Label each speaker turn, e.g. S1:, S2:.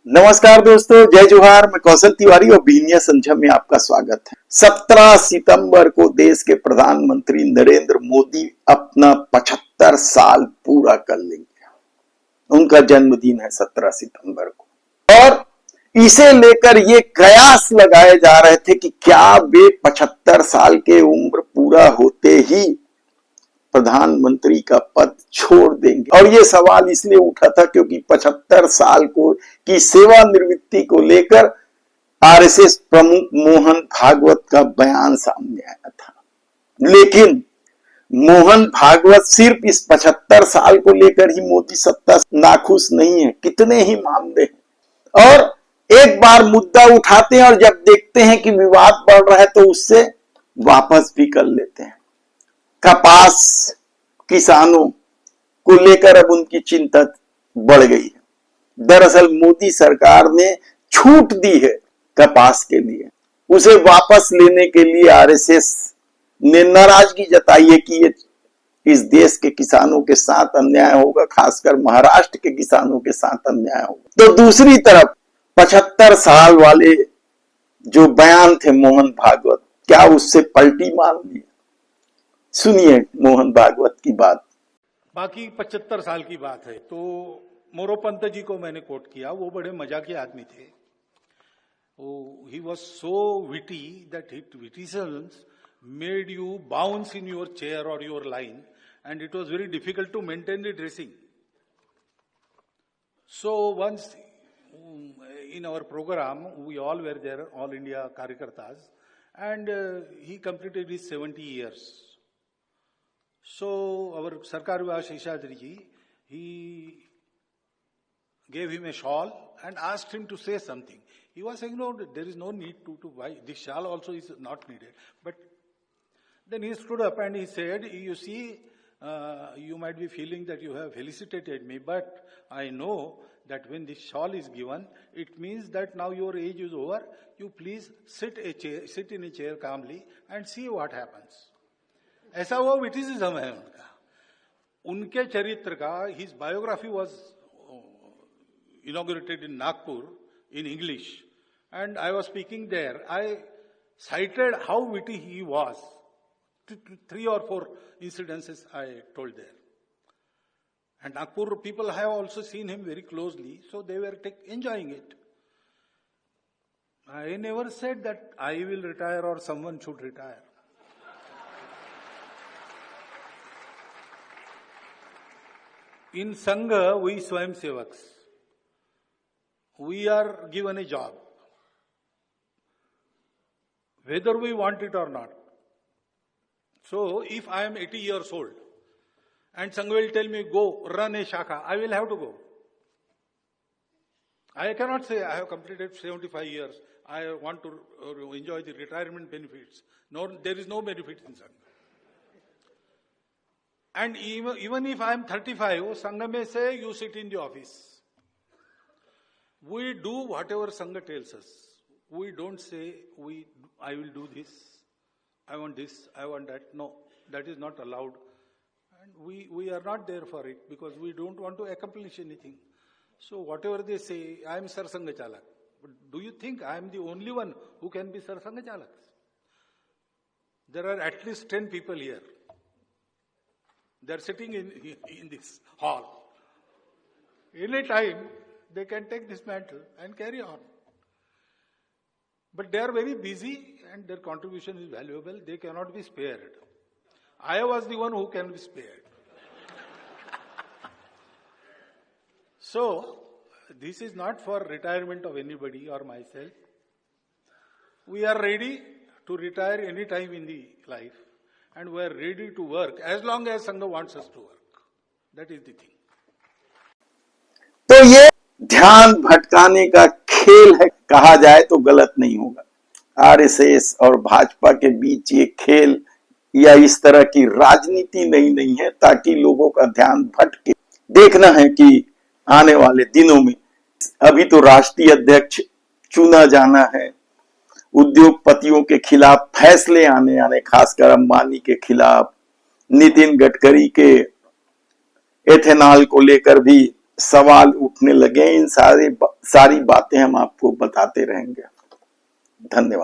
S1: नमस्कार दोस्तों, जय जोहार। मैं कौशल तिवारी और बीनिया संझा में आपका स्वागत है। 17 सितंबर को देश के प्रधानमंत्री नरेंद्र मोदी अपना 75 साल पूरा कर लेंगे। उनका जन्मदिन है 17 सितंबर को और इसे लेकर ये कयास लगाए जा रहे थे कि क्या वे 75 साल के उम्र पूरा होते ही प्रधानमंत्री का पद छोड़ देंगे। और ये सवाल इसलिए उठा था क्योंकि 75 साल की सेवानिवृत्ति को लेकर आरएसएस प्रमुख मोहन भागवत का बयान सामने आया था। लेकिन मोहन भागवत सिर्फ इस 75 साल को लेकर ही मोदी सत्ता नाखुश नहीं है, कितने ही मामले हैं। और एक बार मुद्दा उठाते हैं और जब देखते हैं कि विवाद बढ़ रहा है तो उससे वापस भी कर लेते हैं। कपास किसानों को लेकर अब उनकी चिंता बढ़ गई है। दरअसल मोदी सरकार ने छूट दी है कपास के लिए, उसे वापस लेने के लिए आरएसएस ने नाराजगी जताई है कि ये इस देश के किसानों के साथ अन्याय होगा, खासकर महाराष्ट्र के किसानों के साथ अन्याय होगा। तो दूसरी तरफ 75 साल वाले जो बयान थे मोहन भागवत, क्या उससे पलटी मार ली? सुनिए मोहन भागवत की बात।
S2: बाकी 75 साल की बात है तो मोरोपंत जी को मैंने कोट किया। वो बड़े मजाकी आदमी थे। He was so witty that witticisms made you bounce in your chair और your line and it was very difficult to maintain the dressing. So once in our program, we all were there, all India Karyakartas, and he completed his 70 years. So our Sarkar Vivas Sheshadri ji, he gave him a shawl and asked him to say something. He was saying, no, there is no need to buy. This shawl also is not needed. But then he stood up and he said, you see, you might be feeling that you have felicitated me, but I know that when this shawl is given, it means that now your age is over. You please sit in a chair calmly and see what happens. ऐसा वो विटिसिज्म है उनका, उनके चरित्र का. His biography was inaugurated in Nagpur in English and I was speaking there. I cited how witty he was. 3 or 4 incidences I told there. And Nagpur people have also seen him very closely, so they were enjoying it. I never said that I will retire or someone should retire. In Sangha, we Swayam Sevaks, we are given a job, whether we want it or not. So, if I am 80 years old and Sangha will tell me, go run a shakha, I will have to go. I cannot say I have completed 75 years, I want to enjoy the retirement benefits. No, there is no benefit in Sangha. And even if I am 35, Sangha may say, you sit in the office. We do whatever Sangha tells us. We don't say, I will do this, I want this, I want that. No, that is not allowed. And we are not there for it because we don't want to accomplish anything. So whatever they say, I am Sarsanga Chalak. But do you think I am the only one who can be Sarsanga Chalak? There are at least 10 people here. They are sitting in this hall. Any time they can take this mantle and carry on. But they are very busy and their contribution is valuable. They cannot be spared. I was the one who can be spared. So, this is not for retirement of anybody or myself. We are ready to retire any time in the life. And we are ready to work as long as Sangha wants us to work. That is the thing.
S1: तो ये ध्यान भटकाने का खेल है, कहा जाए तो गलत नहीं होगा। आरएसएस और भाजपा के बीच ये खेल या इस तरह की राजनीति नहीं है ताकि लोगों का ध्यान भटके। देखना है कि आने वाले दिनों में, अभी तो राष्ट्रीय अध्यक्ष चुना जाना है, उद्योगपतियों के खिलाफ फैसले आने खासकर अंबानी के खिलाफ, नितिन गडकरी के एथेनॉल को लेकर भी सवाल उठने लगे, इन सारी बातें हम आपको बताते रहेंगे। धन्यवाद।